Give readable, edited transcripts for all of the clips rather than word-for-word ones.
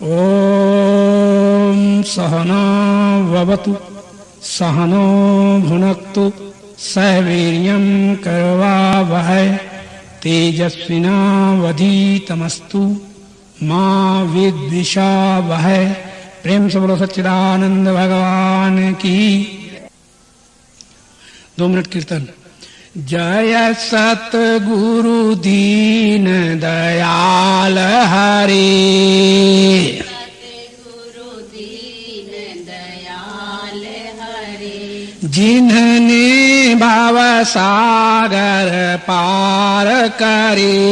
ओम सहना भवतु सहनो भुनक्तु सह वीर्यं करवावहै तेजस्विनावधीतमस्तु मा विद्विषावहै। प्रेम से बोलो सच्चिदानंद भगवान की। 2 मिनट कीर्तन। जय सतगुरु दीन दयाल हरे, सतगुरु दीन दयाल हरे, जिन्हने भव सागर पार करे,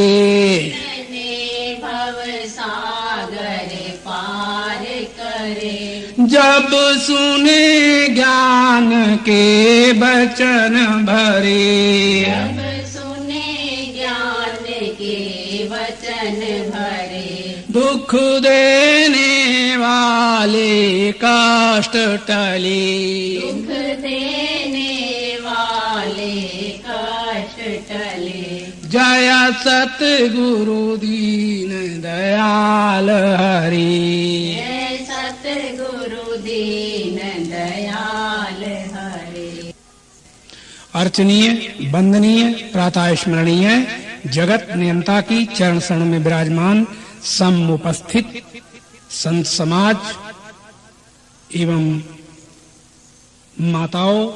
जिन्हने भव सागर पार करे। जब सुने ज्ञान के वचन भरे, जब सुने ज्ञान के वचन भरे, दुख देने वाले कष्ट टले, दुख देने वाले कष्ट टले। जय सतगुरु दीन दयाल हरि। जय सतगुरु दीन दयाल हरे। अर्चनीय, वंदनीय, प्रातः स्मरणीय, जगत नियंता की चरण शरण में विराजमान समुपस्थित संत समाज एवं माताओं,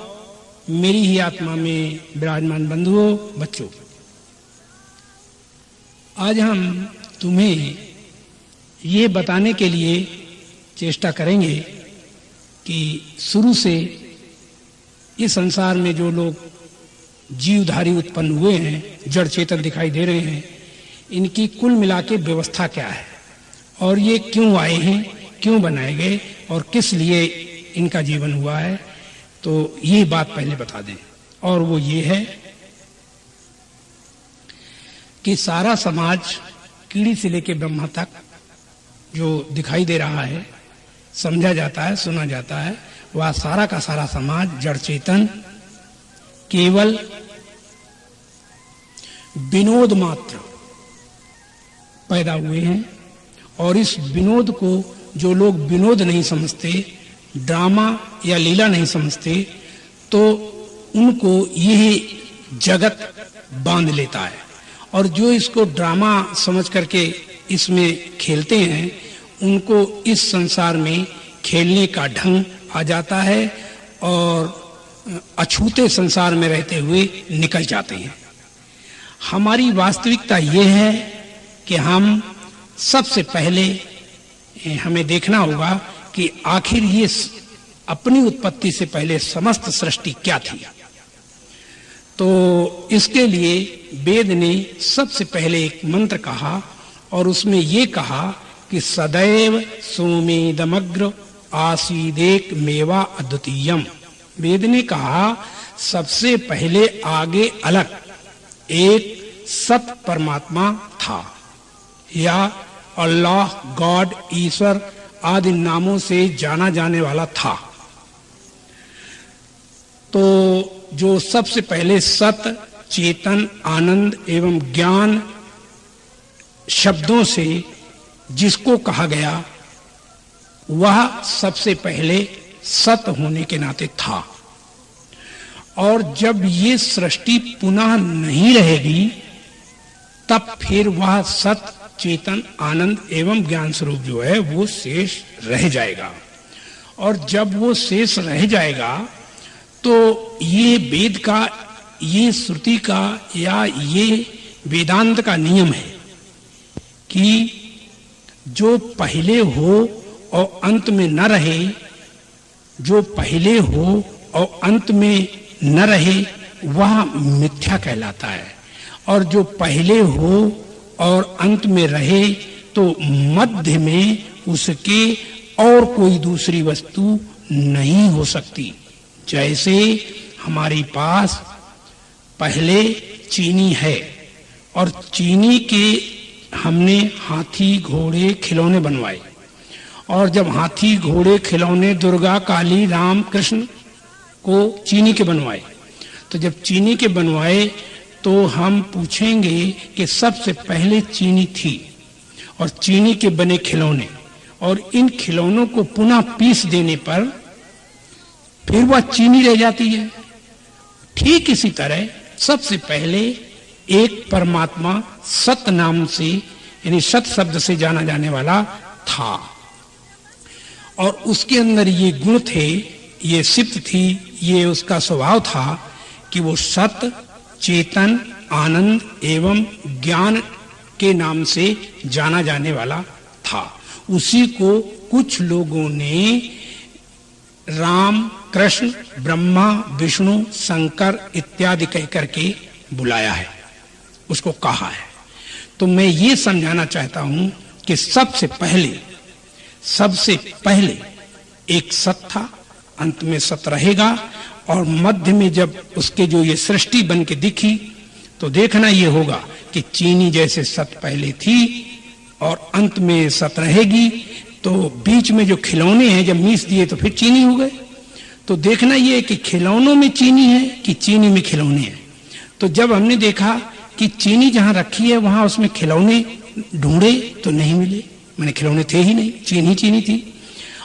मेरी ही आत्मा में विराजमान बंधुओं, बच्चों, आज हम तुम्हें ये बताने के लिए चेष्टा करेंगे कि शुरू से इस संसार में जो लोग जीवधारी उत्पन्न हुए हैं, जड़ चेतन दिखाई दे रहे हैं, इनकी कुल मिला के व्यवस्था क्या है और ये क्यों आए हैं, क्यों बनाए गए और किस लिए इनका जीवन हुआ है। तो ये बात पहले बता दें, और वो ये है कि सारा समाज कीड़ी से लेकर ब्रह्मा तक जो दिखाई दे रहा है, समझा जाता है, सुना जाता है, वह सारा का सारा समाज जड़ चेतन केवल विनोद मात्र पैदा हुए हैं। और इस विनोद को जो लोग विनोद नहीं समझते, ड्रामा या लीला नहीं समझते, तो उनको यही जगत बांध लेता है। और जो इसको ड्रामा समझ करके इसमें खेलते हैं, उनको इस संसार में खेलने का ढंग आ जाता है और अछूते संसार में रहते हुए निकल जाते हैं। हमारी वास्तविकता यह है कि हम सबसे पहले हमें देखना होगा कि आखिर ये अपनी उत्पत्ति से पहले समस्त सृष्टि क्या थी। तो इसके लिए वेद ने सबसे पहले एक मंत्र कहा और उसमें ये कहा कि सदैव सोमेदमग्र आसीदेक मेवा अद्वितीयम। वेद ने कहा सबसे पहले आगे अलग एक सत परमात्मा था, या अल्लाह, गॉड, ईश्वर आदि नामों से जाना जाने वाला था। तो जो सबसे पहले सत, चेतन, आनंद एवं ज्ञान शब्दों से जिसको कहा गया, वह सबसे पहले सत होने के नाते था। और जब ये सृष्टि पुनः नहीं रहेगी, तब फिर वह सत, चेतन, आनंद एवं ज्ञान स्वरूप जो है वो शेष रह जाएगा। और जब वो शेष रह जाएगा तो ये वेद का, ये श्रुति का या ये वेदांत का नियम है कि जो पहले हो और अंत में न रहे, जो पहले हो और अंत में न रहे, वह मिथ्या कहलाता है। और जो पहले हो और अंत में रहे, तो मध्य में उसके और कोई दूसरी वस्तु नहीं हो सकती। जैसे हमारे पास पहले चीनी है और चीनी के हमने हाथी, घोड़े, खिलौने बनवाए, और जब हाथी, घोड़े, खिलौने दुर्गा, काली, राम, कृष्ण को चीनी के बनवाए, तो जब चीनी के बनवाए तो हम पूछेंगे कि सबसे पहले चीनी थी और चीनी के बने खिलौने और इन खिलौनों को पुनः पीस देने पर फिर वह चीनी रह जाती है। ठीक इसी तरह सबसे पहले एक परमात्मा सत नाम से यानी सत शब्द से जाना जाने वाला था, और उसके अंदर ये गुण थे, ये सिद्ध थी, ये उसका स्वभाव था कि वो सत, चेतन, आनंद एवं ज्ञान के नाम से जाना जाने वाला था। उसी को कुछ लोगों ने राम, कृष्ण, ब्रह्मा, विष्णु, शंकर इत्यादि कह करके बुलाया है, उसको कहा है। तो मैं ये समझाना चाहता हूं कि सबसे पहले एक सत था, अंत में सत रहेगा, और मध्य में जब उसके जो ये सृष्टि बन के दिखी तो देखना ये होगा कि चीनी जैसे सत पहले थी और अंत में सत रहेगी। तो बीच में जो खिलौने हैं जब मीस दिए तो फिर चीनी हो गए। तो देखना ये कि खिलौनों में चीनी है कि चीनी में खिलौने हैं। तो जब हमने देखा कि चीनी जहां रखी है वहां उसमें खिलौने ढूंढे तो नहीं मिले, मैंने खिलौने थे ही नहीं, चीनी थी।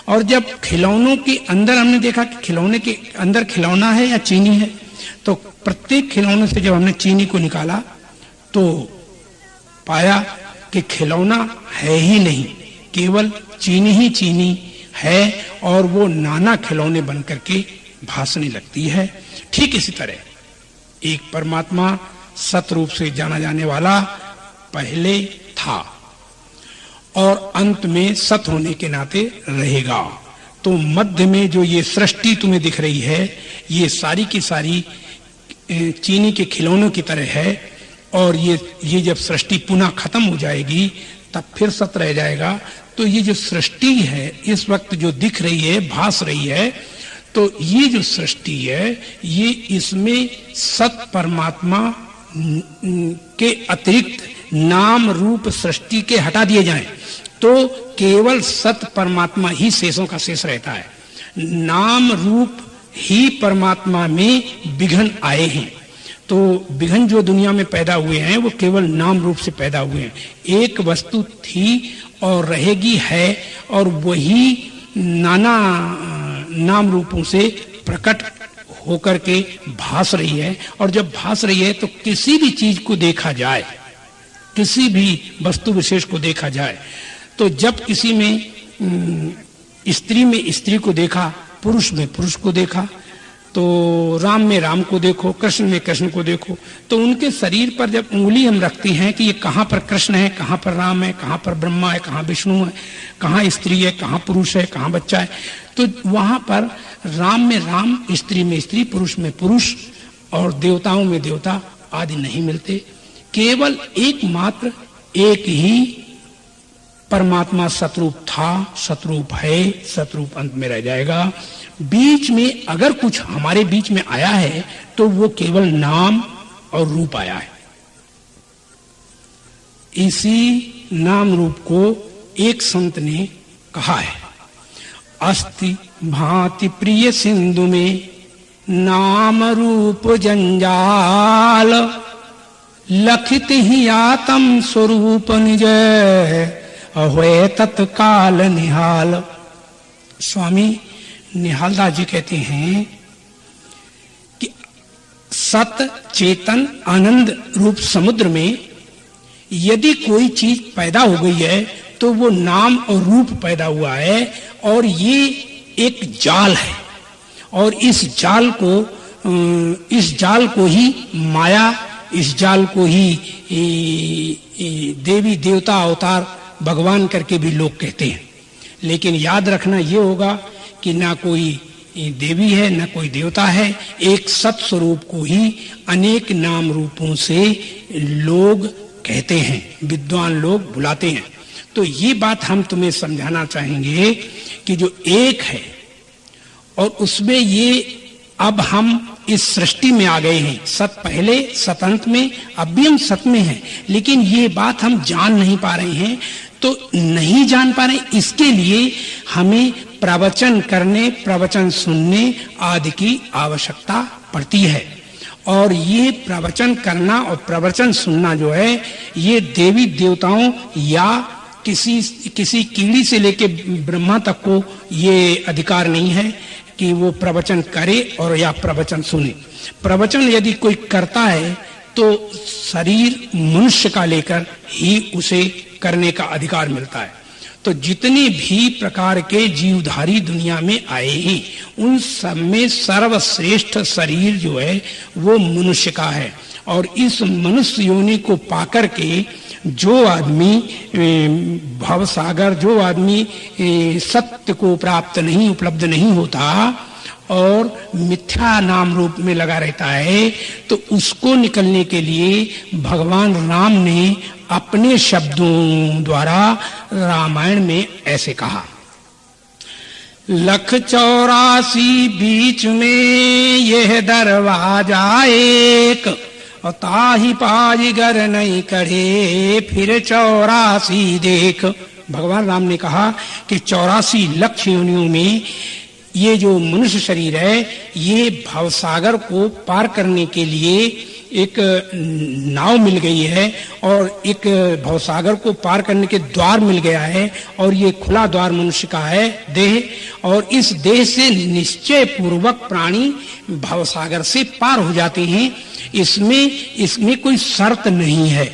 और जब खिलौनों के अंदर हमने देखा कि खिलौने के अंदर खिलौना है या चीनी है, तो प्रत्येक खिलौने से जब हमने चीनी को निकाला तो पाया कि खिलौना है ही नहीं, केवल चीनी ही चीनी है, और वो नाना खिलौने बन करके भासने लगती है। ठीक इसी तरह एक परमात्मा सत रूप से जाना जाने वाला पहले था और अंत में सत होने के नाते रहेगा। तो मध्य में जो ये सृष्टि तुम्हें दिख रही है, ये सारी की सारी चीनी के खिलौनों की तरह है, और ये जब सृष्टि पुनः खत्म हो जाएगी तब फिर सत रह जाएगा। तो ये जो सृष्टि है इस वक्त जो दिख रही है, भास रही है, तो ये जो सृष्टि है ये इसमें सत परमात्मा के अतिरिक्त नाम रूप सृष्टि के हटा दिए जाएं तो केवल सत परमात्मा ही शेषों का शेष रहता है। नाम रूप ही परमात्मा में विघ्न आए हैं। तो विघ्न जो दुनिया में पैदा हुए हैं वो केवल नाम रूप से पैदा हुए हैं। एक वस्तु थी और रहेगी है, और वही नाना नाम रूपों से प्रकट होकर के भास रही है। और जब भास रही है तो किसी भी चीज को देखा जाए, किसी भी वस्तु विशेष को देखा जाए, तो जब किसी में स्त्री में स्त्री को देखा, पुरुष में पुरुष को देखा, तो राम में राम को देखो, कृष्ण में कृष्ण को देखो, तो उनके शरीर पर जब उंगली हम रखते हैं कि ये कहाँ पर कृष्ण है, कहाँ पर राम है, कहाँ पर ब्रह्मा है, कहाँ विष्णु है, कहाँ स्त्री है, कहाँ पुरुष है, कहाँ बच्चा है, तो वहां पर राम में राम, स्त्री में स्त्री, पुरुष में पुरुष और देवताओं में देवता आदि नहीं मिलते। केवल एकमात्र एक ही परमात्मा सतरूप था, सतरूप है, सतरूप अंत में रह जाएगा। बीच में अगर कुछ हमारे बीच में आया है तो वो केवल नाम और रूप आया है। इसी नाम रूप को एक संत ने कहा है, अस्ति भांति प्रिय सिंधु में नाम रूप जंजाल, लखित ही आत्म स्वरूप निज अहोए तत्काल निहाल। स्वामी निहालदास जी कहते हैं कि सत चेतन आनंद रूप समुद्र में यदि कोई चीज पैदा हो गई है तो वो नाम और रूप पैदा हुआ है, और ये एक जाल है, और इस जाल को ही माया, इस जाल को ही देवी देवता अवतार भगवान करके भी लोग कहते हैं। लेकिन याद रखना ये होगा कि ना कोई देवी है ना कोई देवता है, एक सत स्वरूप को ही अनेक नाम रूपों से लोग कहते हैं, विद्वान लोग बुलाते हैं। तो ये बात हम तुम्हें समझाना चाहेंगे कि जो एक है और उसमें ये अब हम इस सृष्टि में आ गए हैं, सत पहले सत अंत में, अब भी हम सत में हैं, लेकिन ये बात हम जान नहीं पा रहे हैं। तो नहीं जान पा रहे, इसके लिए हमें प्रवचन करने, प्रवचन सुनने आदि की आवश्यकता पड़ती है। और ये प्रवचन करना और प्रवचन सुनना जो है, ये देवी देवताओं या किसी कीड़ी से लेके ब्रह्मा तक को ये अधिकार नहीं है कि वो प्रवचन करे और या प्रवचन सुने। प्रवचन यदि कोई करता है तो शरीर मनुष्य का लेकर ही उसे करने का अधिकार मिलता है। तो जितने भी प्रकार के जीवधारी दुनिया में आए हैं उन सब में सर्वश्रेष्ठ शरीर जो है वो मनुष्य का है। और इस मनुष्य योनि को पाकर के जो आदमी भवसागर, जो आदमी सत्य को प्राप्त नहीं, उपलब्ध नहीं होता और मिथ्या नाम रूप में लगा रहता है, तो उसको निकलने के लिए भगवान राम ने अपने शब्दों द्वारा रामायण में ऐसे कहा। 184 बीच में यह दरवाजा एक, और ताहि पाजिगर नहीं कढ़े फिर 84 देख। भगवान राम ने कहा कि 84 लाख योनियों में ये जो मनुष्य शरीर है ये भवसागर को पार करने के लिए एक नाव मिल गई है और एक भवसागर को पार करने के द्वार मिल गया है, और ये खुला द्वार मनुष्य का है देह, और इस देह से निश्चय पूर्वक प्राणी भवसागर से पार हो जाते हैं। इसमें कोई शर्त नहीं है।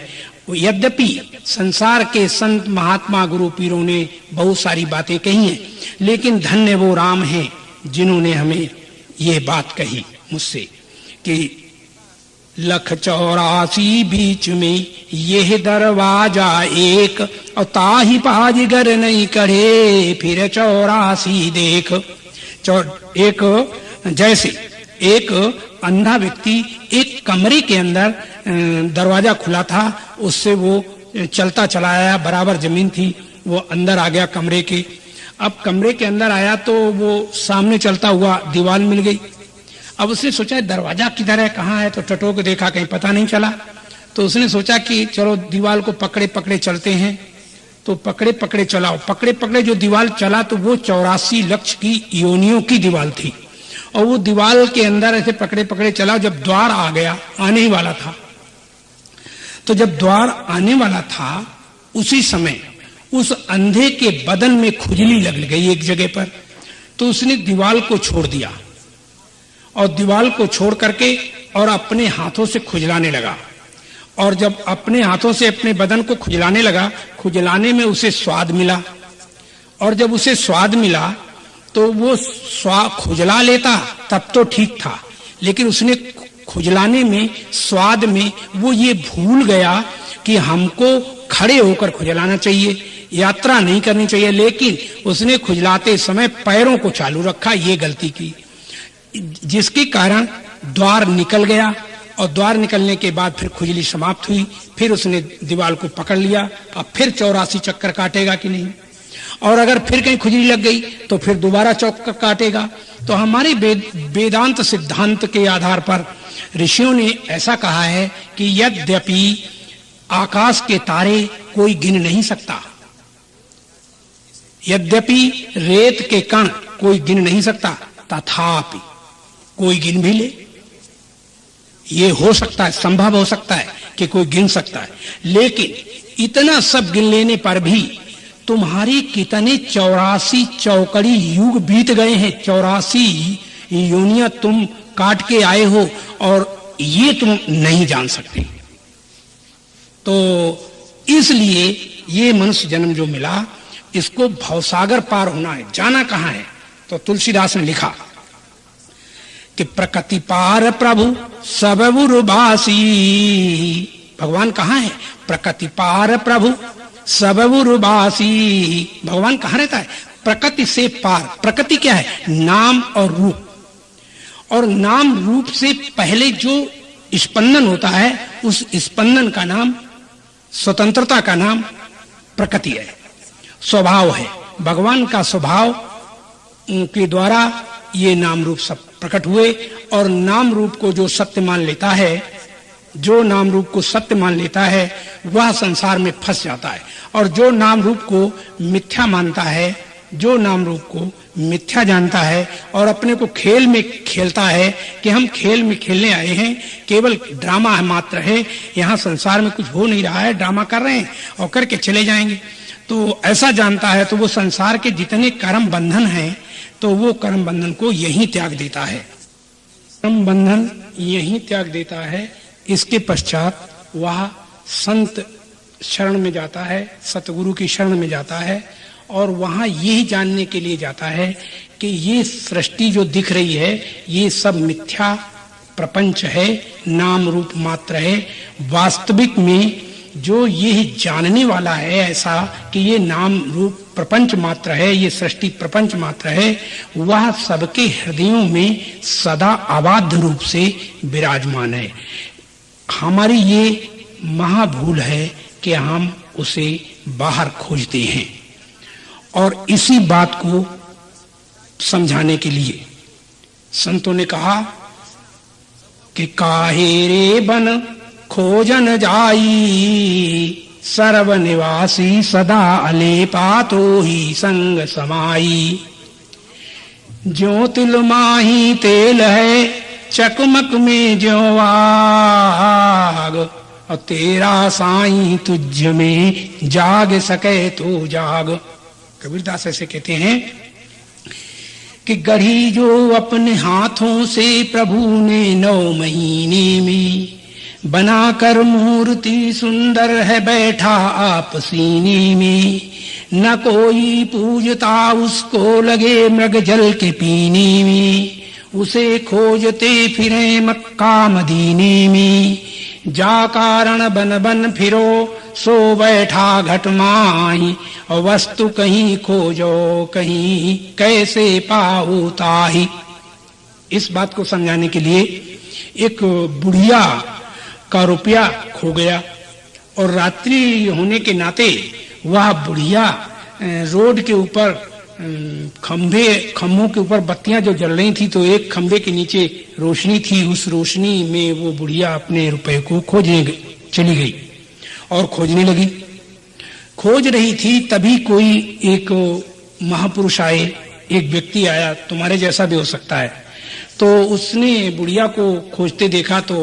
यद्यपि संसार के संत महात्मा गुरु पीरों ने बहुत सारी बातें कही हैं, लेकिन धन्य वो राम हैं जिन्होंने हमें ये बात कही मुझसे कि 184 बीच में यह दरवाजा एक, और ताहि पाजिगर नहीं कढ़े फिर 84 देख। एक जैसे एक अंधा व्यक्ति एक कमरे के अंदर दरवाजा खुला था, उससे वो चलता चला आया, बराबर जमीन थी, वो अंदर आ गया कमरे के। अब कमरे के अंदर आया तो वो सामने चलता हुआ दीवार मिल गई। अब उसने सोचा दरवाजा किधर है, कहाँ है, तो टटोक देखा, कहीं पता नहीं चला। तो उसने सोचा कि चलो दीवार को पकड़े पकड़े चलते हैं। तो पकड़े पकड़े चलाओ, पकड़े पकड़े जो दीवार चला तो वो 84 लाख की योनियों की दीवार थी, और वो दीवार के अंदर ऐसे पकड़े पकड़े चला। जब द्वार आ गया, आने ही वाला था, तो जब द्वार आने वाला था उसी समय उस अंधे के बदन में खुजली लग गई एक जगह पर। तो उसने दीवार को छोड़ दिया और दीवार को छोड़ करके और अपने हाथों से खुजलाने लगा। और जब अपने हाथों से अपने बदन को खुजलाने लगा, खुजलाने में उसे स्वाद मिला, और जब उसे स्वाद मिला तो वो खुजला लेता तब तो ठीक था, लेकिन उसने खुजलाने में, स्वाद में वो ये भूल गया कि हमको खड़े होकर खुजलाना चाहिए, यात्रा नहीं करनी चाहिए, लेकिन उसने खुजलाते समय पैरों को चालू रखा, ये गलती की, जिसके कारण द्वार निकल गया। और द्वार निकलने के बाद फिर खुजली समाप्त हुई। फिर उसने दीवार को पकड़ लिया, अब फिर 84 चक्कर काटेगा कि नहीं, और अगर फिर कहीं खुजली लग गई तो फिर दोबारा चक्कर काटेगा। तो हमारे वेदांत सिद्धांत के आधार पर ऋषियों ने ऐसा कहा है कि यद्यपि आकाश के तारे कोई गिन नहीं सकता, यद्यपि रेत के कण कोई गिन नहीं सकता, तथापि कोई गिन भी ले, ये हो सकता है, संभव हो सकता है कि कोई गिन सकता है। लेकिन इतना सब गिन लेने पर भी तुम्हारी कितने 84 चौकड़ी युग बीत गए हैं, 84 योनियां तुम काट के आए हो और ये तुम नहीं जान सकते। तो इसलिए ये मनुष्य जन्म जो मिला, इसको भवसागर पार होना है। जाना कहाँ है? तो तुलसीदास ने लिखा कि प्रकृति पार प्रभु सब उर्वासी। भगवान कहाँ है? प्रकृति पार प्रभु सब उर्वासी। भगवान कहाँ रहता है? प्रकृति से पार। प्रकृति क्या है? नाम और रूप। और नाम रूप से पहले जो स्पंदन होता है, उस स्पंदन का नाम, स्वतंत्रता का नाम प्रकृति है, स्वभाव है। भगवान का स्वभाव के द्वारा ये नाम रूप सब प्रकट हुए। और नाम रूप को जो सत्य मान लेता है, जो नाम रूप को सत्य मान लेता है, वह संसार में फंस जाता है। और जो नाम रूप को मिथ्या मानता है, जो नाम रूप को मिथ्या जानता है और अपने को खेल में खेलता है कि हम खेल में खेलने आए हैं, केवल ड्रामा मात्र है, यहाँ संसार में कुछ हो नहीं रहा है, ड्रामा कर रहे हैं और करके चले जाएंगे, तो ऐसा जानता है तो वो संसार के जितने कर्म बंधन हैं तो वो कर्म बंधन को यहीं त्याग देता है, कर्म बंधन यहीं त्याग देता है। इसके पश्चात वह संत शरण में जाता है, सतगुरु की शरण में जाता है और वहां यही जानने के लिए जाता है कि ये सृष्टि जो दिख रही है ये सब मिथ्या प्रपंच है, नाम रूप मात्र है। वास्तविक में जो ये जानने वाला है ऐसा कि ये नाम रूप प्रपंच मात्र है, ये सृष्टि प्रपंच मात्र है, वह सबके हृदयों में सदा अबाध रूप से विराजमान है। हमारी ये महाभूल है कि हम उसे बाहर खोजते हैं। और इसी बात को समझाने के लिए संतों ने कहा कि काहे रे बन खोजन जाई, सर्वनिवासी सदा अलेपा तो ही संग समाई। ज्यों तिल माही तेल है, चकमक में ज्यों आग, और तेरा साईं तुझ में जाग सके तो जाग। कबीरदास ऐसे कहते हैं कि गढ़ी जो अपने हाथों से प्रभु ने 9 महीने में, बनाकर मूर्ति सुंदर है बैठा आप सीने में। न कोई पूजता उसको लगे मृग जल के पीने में, उसे खोजते फिरे मक्का मदीने में। जा कारण बन बन फिरो सो बैठा घट माही, और वस्तु कहीं खोजो कहीं कैसे पाओ ताही। इस बात को समझाने के लिए एक बुढ़िया का रुपया खो गया और रात्रि होने के नाते वह बुढ़िया रोड के ऊपर खम्भों के ऊपर बत्तियां जो जल रही थी तो एक खम्भे के नीचे रोशनी थी, उस रोशनी में वो बुढ़िया अपने रुपए को खोजने चली गई और खोजने लगी। खोज रही थी तभी कोई एक महापुरुष आए, एक व्यक्ति आया, तुम्हारे जैसा भी हो सकता है। तो उसने बुढ़िया को खोजते देखा तो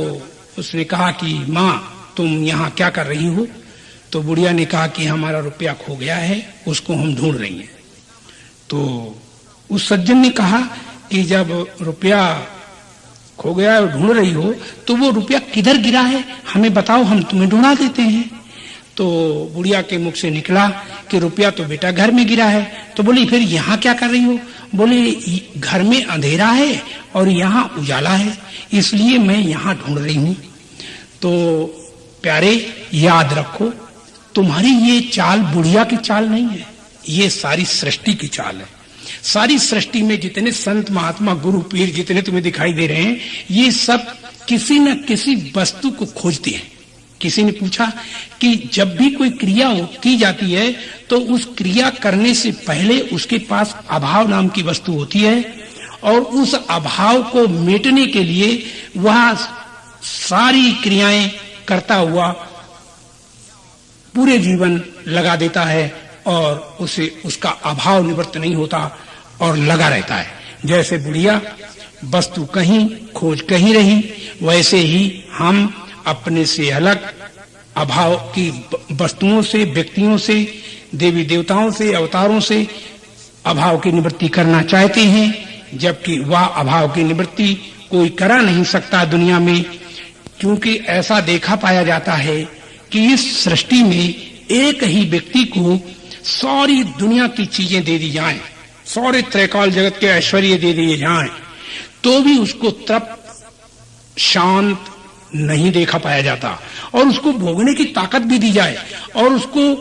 उसने कहा कि माँ तुम यहाँ क्या कर रही हो? तो बुढ़िया ने कहा कि हमारा रुपया खो गया है, उसको हम ढूंढ रही हैं। तो उस सज्जन ने कहा कि जब रुपया खो गया और ढूंढ रही हो तो वो रुपया किधर गिरा है हमें बताओ, हम तुम्हें ढूंढा देते हैं। तो बुढ़िया के मुख से निकला कि रुपया तो बेटा घर में गिरा है। तो बोली फिर यहाँ क्या कर रही हो? बोली घर में अंधेरा है और यहाँ उजाला है, इसलिए मैं यहाँ ढूंढ रही हूँ। तो प्यारे याद रखो, तुम्हारी ये चाल बुढ़िया की चाल नहीं है, ये सारी सृष्टि की चाल है। सारी सृष्टि में जितने संत महात्मा गुरु पीर जितने तुम्हें दिखाई दे रहे हैं, ये सब किसी न किसी वस्तु को खोजते हैं। किसी ने पूछा कि जब भी कोई क्रिया की जाती है तो उस क्रिया करने से पहले उसके पास अभाव नाम की वस्तु होती है और उस अभाव को मिटने के लिए वह सारी क्रियाएं करता हुआ पूरे जीवन लगा देता है और उसे उसका अभाव निवृत्त नहीं होता और लगा रहता है। जैसे बुढ़िया वस्तु कहीं खोज कहीं रही, वैसे ही हम अपने से अलग अभाव की वस्तुओं से, व्यक्तियों से, देवी देवताओं से, अवतारों से अभाव की निवृत्ति करना चाहते हैं, जबकि वह अभाव की निवृत्ति कोई करा नहीं सकता दुनिया में। क्योंकि ऐसा देखा पाया जाता है कि इस सृष्टि में एक ही व्यक्ति को सारी दुनिया की चीजें दे दी जाएं, सारे त्रैकाल जगत के ऐश्वर्य दे दिए जाएं, तो भी उसको तृप्त शांत नहीं देखा पाया जाता। और उसको भोगने की ताकत भी दी जाए और उसको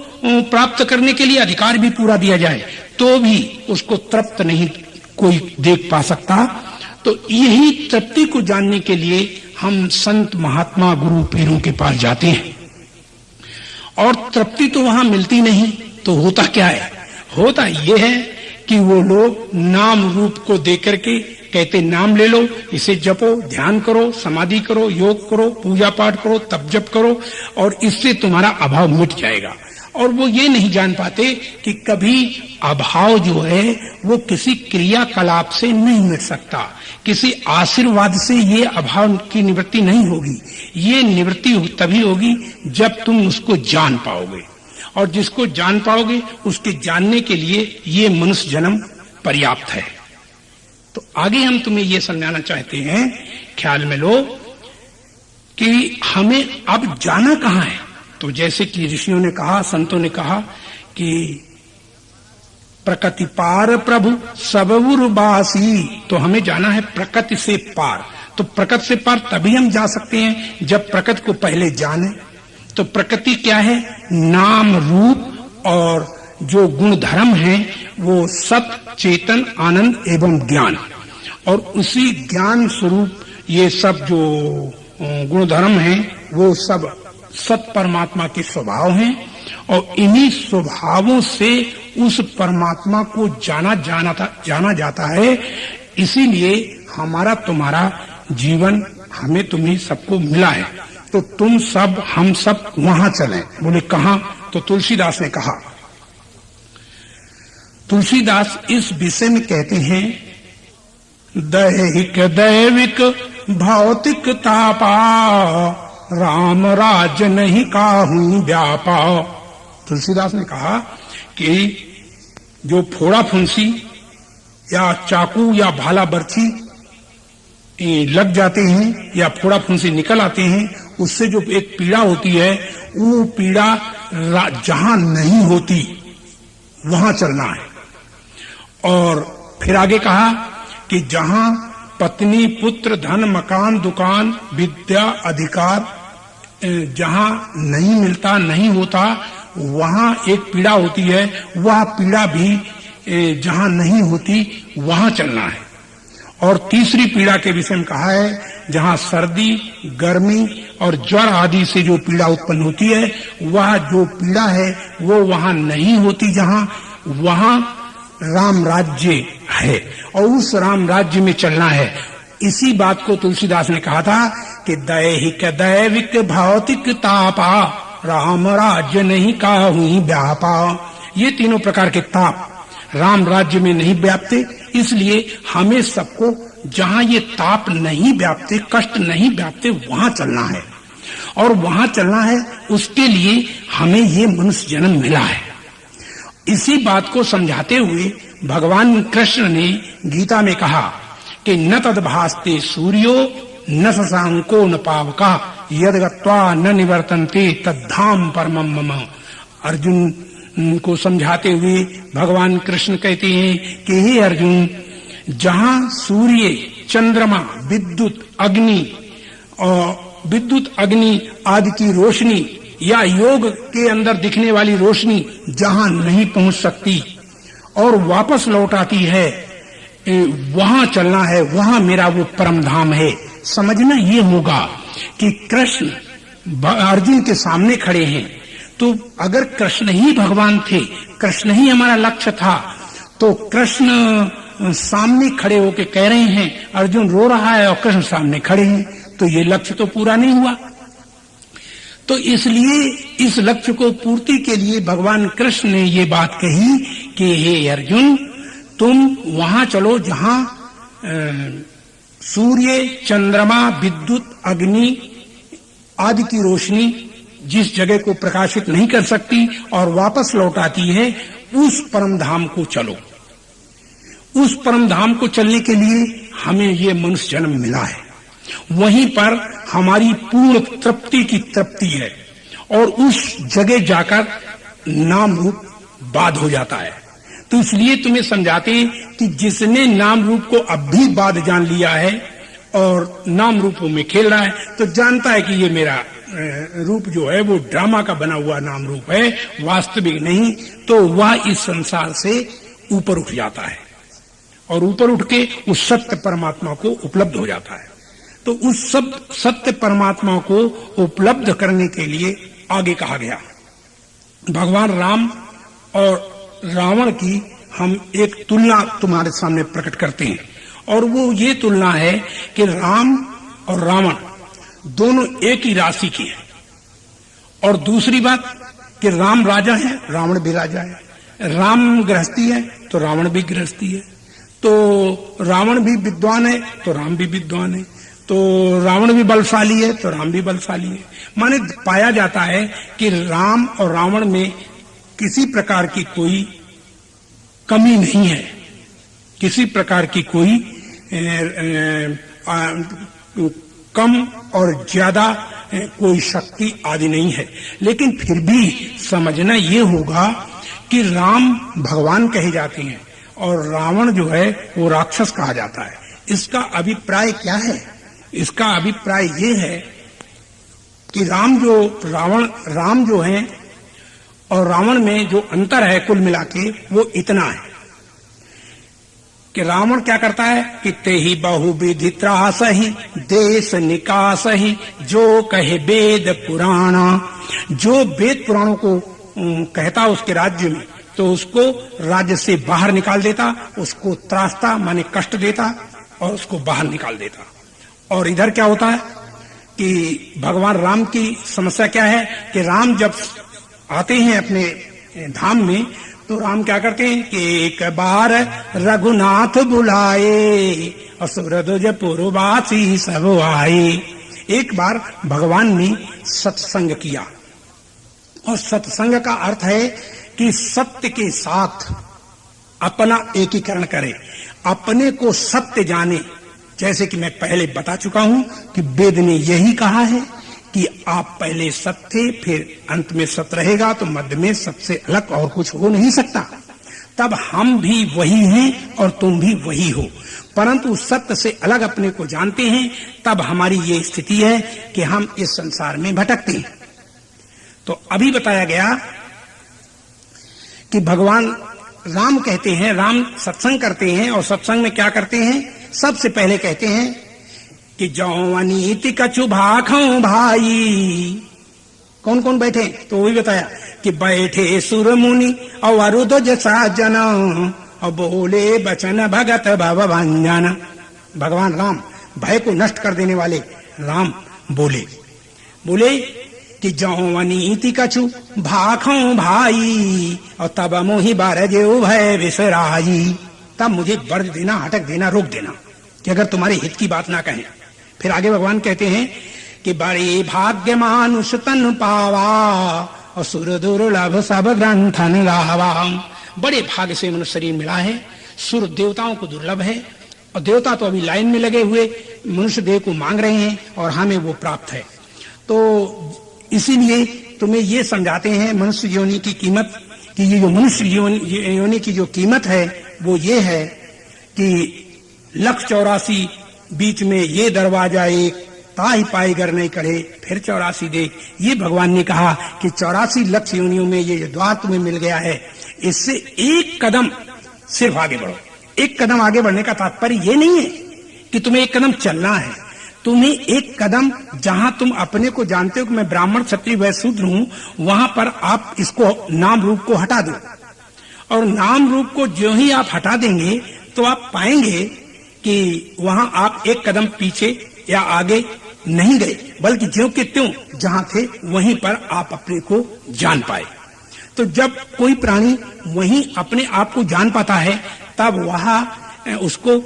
प्राप्त करने के लिए अधिकार भी पूरा दिया जाए, तो भी उसको तृप्त नहीं कोई देख पा सकता। तो यही तृप्ति को जानने के लिए हम संत महात्मा गुरु पीरों के पास जाते हैं और तृप्ति तो वहां मिलती नहीं। तो होता क्या है? होता यह है कि वो लोग नाम रूप को देकर के कहते नाम ले लो, इसे जपो, ध्यान करो, समाधि करो, योग करो, पूजा पाठ करो, तप जप करो और इससे तुम्हारा अभाव मिट जाएगा। और वो ये नहीं जान पाते कि कभी अभाव जो है वो किसी क्रियाकलाप से नहीं मिट सकता, किसी आशीर्वाद से ये अभाव की निवृत्ति नहीं होगी। ये निवृत्ति तभी होगी जब तुम उसको जान पाओगे। और जिसको जान पाओगे उसके जानने के लिए ये मनुष्य जन्म पर्याप्त है। तो आगे हम तुम्हें ये समझाना चाहते हैं, ख्याल में लो कि हमें अब जाना कहां है। तो जैसे कि ऋषियों ने कहा, संतों ने कहा कि प्रकृति पार प्रभु सबुरबासी, तो हमें जाना है प्रकृति से पार। तो प्रकृति से पार तभी हम जा सकते हैं जब प्रकृति को पहले जाने। तो प्रकृति क्या है? नाम रूप और जो गुण धर्म है वो सत, चेतन, आनंद एवं ज्ञान, और उसी ज्ञान स्वरूप ये सब जो गुण धर्म हैं वो सब सत परमात्मा के स्वभाव हैं, और इन्हीं स्वभावों से उस परमात्मा को जाना जाता है। इसीलिए हमारा तुम्हारा जीवन हमें तुम्हें सबको मिला है। तो तुम सब हम सब वहां चलें। बोले कहां? तो तुलसीदास ने कहा। तुलसीदास इस विषय में कहते हैं, दैहिक दैविक भौतिक तापा राम राज नहीं काहू व्यापा। तुलसीदास ने कहा कि जो फोड़ा फुंसी या चाकू या भाला बर्छी लग जाते हैं या फोड़ा फुंसी निकल आते हैं, उससे जो एक पीड़ा होती है वो पीड़ा जहां नहीं होती वहां चलना है। और फिर आगे कहा कि जहां पत्नी पुत्र धन मकान दुकान विद्या अधिकार जहां नहीं मिलता नहीं होता वहां एक पीड़ा होती है, वह पीड़ा भी जहां नहीं होती वहां चलना है। और तीसरी पीड़ा के विषय में कहा है, जहां सर्दी गर्मी और ज्वर आदि से जो पीड़ा उत्पन्न होती है वह जो पीड़ा है वो वहां नहीं होती, जहां वहां राम राज्य है और उस राम राज्य में चलना है। इसी बात को तुलसीदास ने कहा था कि दैहिक दैविक भौतिक तापा राम राज्य नहीं काहू व्यापा। ये तीनों प्रकार के ताप राम राज्य में नहीं व्यापते, इसलिए हमें सबको जहां ये ताप नहीं व्यापते, कष्ट नहीं व्यापते, वहां चलना है। और वहां चलना है उसके लिए हमें ये मनुष्य जन्म मिला है। इसी बात को समझाते हुए भगवान कृष्ण ने गीता में कहा कि न तद्भास्ते सूर्यो न शशांको न पावका यद गत्वा न निवर्तन्ते तद्धाम परमम मम। अर्जुन को समझाते हुए भगवान कृष्ण कहते हैं कि हे अर्जुन, जहां सूर्य चंद्रमा विद्युत अग्नि आदि की रोशनी या योग के अंदर दिखने वाली रोशनी जहां नहीं पहुंच सकती और वापस लौट आती है, वहां चलना है, वहां मेरा वो परम धाम है। समझना ये होगा कि कृष्ण अर्जुन के सामने खड़े हैं, तो अगर कृष्ण ही भगवान थे, कृष्ण ही हमारा लक्ष्य था, तो कृष्ण सामने खड़े होके कह रहे हैं, अर्जुन रो रहा है और कृष्ण सामने खड़े हैं, तो ये लक्ष्य तो पूरा नहीं हुआ। तो इसलिए इस लक्ष्य को पूर्ति के लिए भगवान कृष्ण ने ये बात कही कि हे अर्जुन, तुम वहां चलो जहां सूर्य चंद्रमा विद्युत अग्नि आदि की रोशनी जिस जगह को प्रकाशित नहीं कर सकती और वापस लौट आती है, उस परम धाम को चलो। उस परम धाम को चलने के लिए हमें ये मनुष्य जन्म मिला है। वहीं पर हमारी पूर्ण तृप्ति की तृप्ति है और उस जगह जाकर नाम रूप बाध हो जाता है। तो इसलिए तुम्हें समझाते हैं कि जिसने नाम रूप को अब भी बाध जान लिया है और नाम रूपों में खेल रहा है, तो जानता है कि ये मेरा रूप जो है वो ड्रामा का बना हुआ नाम रूप है, वास्तविक नहीं। तो वह इस संसार से ऊपर उठ जाता है और ऊपर उठ के उस सत्य परमात्मा को उपलब्ध हो जाता है। तो उस सब सत्य परमात्मा को उपलब्ध करने के लिए आगे कहा गया, भगवान राम और रावण की हम एक तुलना तुम्हारे सामने प्रकट करते हैं। और वो ये तुलना है कि राम और रावण दोनों एक ही राशि के हैं। और दूसरी बात कि राम राजा है, रावण भी राजा है। राम गृहस्थी है तो रावण भी गृहस्थी है। तो रावण भी विद्वान है तो राम भी विद्वान है। तो रावण भी बलशाली है तो राम भी बलशाली है। माने पाया जाता है कि राम और रावण में किसी प्रकार की कोई कमी नहीं है, किसी प्रकार की कोई कम और ज्यादा कोई शक्ति आदि नहीं है। लेकिन फिर भी समझना ये होगा कि राम भगवान कहे जाते हैं और रावण जो है वो राक्षस कहा जाता है। इसका अभिप्राय क्या है? इसका अभिप्राय ये है कि राम जो है और रावण में जो अंतर है कुल मिला के वो इतना है कि रावण क्या करता है कि ते ही बहुविधि त्रास ही देश निकास ही जो कहे वेद पुराणा, जो वेद पुराणों को कहता उसके राज्य में तो उसको राज्य से बाहर निकाल देता, उसको त्रासता माने कष्ट देता और उसको बाहर निकाल देता। और इधर क्या होता है कि भगवान राम की समस्या क्या है कि राम जब आते हैं अपने धाम में तो राम क्या करते हैं कि एक बार रघुनाथ बुलाए असुर दुज पुरवासी सब आए। एक बार भगवान ने सत्संग किया और सत्संग का अर्थ है कि सत्य के साथ अपना एकीकरण करे, अपने को सत्य जाने। जैसे कि मैं पहले बता चुका हूं कि वेद ने यही कहा है कि आप पहले सत्य थे, फिर अंत में सत्य रहेगा, तो मध्य में सबसे अलग और कुछ हो नहीं सकता। तब हम भी वही हैं और तुम भी वही हो, परंतु सत्य से अलग अपने को जानते हैं, तब हमारी ये स्थिति है कि हम इस संसार में भटकते हैं। तो अभी बताया गया कि भगवान राम कहते हैं, राम सत्संग करते हैं और सत्संग में क्या करते हैं? सबसे पहले कहते हैं कि जौ अनीति कछु भाखों भाई। कौन कौन बैठे? तो वही बताया कि बैठे सुर मुनि और अरुद जसा जन और बोले बचन भगत भव भंजन। भगवान राम भय को नष्ट कर देने वाले राम बोले कि जौ अनीति कछु भाखों भाई और तब मोहि बरजे भय विसराई। तब मुझे वर्ज देना, हटक देना, रोक देना कि अगर तुम्हारे हित की बात ना कहें। फिर आगे भगवान कहते हैं कि बड़े भाग्य मानुष तन पावा और सुर दुर्लभ सब ग्रंथन लावा। बड़े भाग्य से मनुष्य शरीर मिला है, सुर देवताओं को दुर्लभ है और देवता तो अभी लाइन में लगे हुए मनुष्य देह को मांग रहे हैं और हमें वो प्राप्त है। तो इसीलिए तुम्हें ये समझाते हैं मनुष्य योनि की कीमत, कि ये जो मनुष्य योनि की जो कीमत है वो ये है कि 184 बीच में ये दरवाजा एक ताही पाई गर नहीं करे फिर 84 दे। ये भगवान ने कहा कि 84 लक्ष योनियों में ये द्वार तुम्हें मिल गया है, इससे एक कदम सिर्फ आगे बढ़ो। एक कदम आगे बढ़ने का तात्पर्य ये नहीं है कि तुम्हें एक कदम चलना है, तुम्हें एक कदम जहां तुम अपने को जानते हो कि मैं ब्राह्मण क्षत्रिय वैश्य शूद्र हूं, वहां पर आप इसको नाम रूप को हटा दो। और नाम रूप को जो ही आप हटा देंगे तो आप पाएंगे कि वहां आप एक कदम पीछे या आगे नहीं गए, बल्कि ज्यों के त्यों जहां थे वहीं पर आप अपने को जान पाए। तो जब कोई प्राणी वहीं अपने आप को जान पाता है तब वहां उसको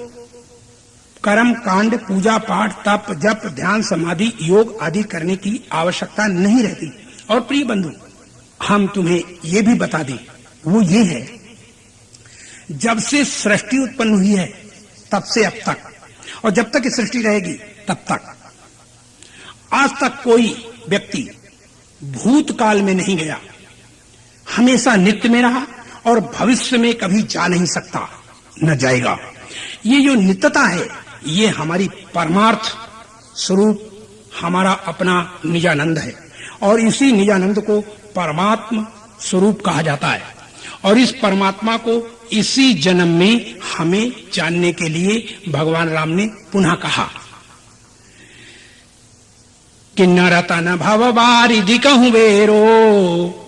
कर्म कांड, पूजा पाठ, तप, जप, ध्यान, समाधि, योग आदि करने की आवश्यकता नहीं रहती। और प्रिय बंधु, हम तुम्हें ये भी बता दें, वो ये है, जब से सृष्टि उत्पन्न हुई है तब से अब तक, और जब तक सृष्टि रहेगी तब तक, आज तक कोई व्यक्ति भूतकाल में नहीं गया, हमेशा नित्य में रहा और भविष्य में कभी जा नहीं सकता, न जाएगा। ये जो नित्यता है ये हमारी परमार्थ स्वरूप, हमारा अपना निजानंद है और इसी निजानंद को परमात्मा स्वरूप कहा जाता है। और इस परमात्मा को इसी जन्म में हमें जानने के लिए भगवान राम ने पुनः कहा कि नरतन भव बारिधि कहूं बेरो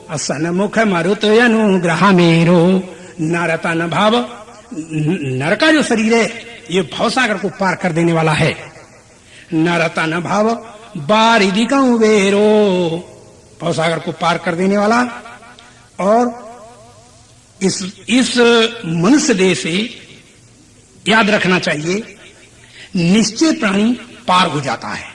असन मुख मरुत अनुग्रह मेरो। नरतन भाव, नर का जो शरीर है ये भवसागर को पार कर देने वाला है। नरतन भाव बारिधि कहूं बेरो, भवसागर को पार कर देने वाला। और इस मनुष्य देह से याद रखना चाहिए, निश्चय प्राणी पार हो जाता है,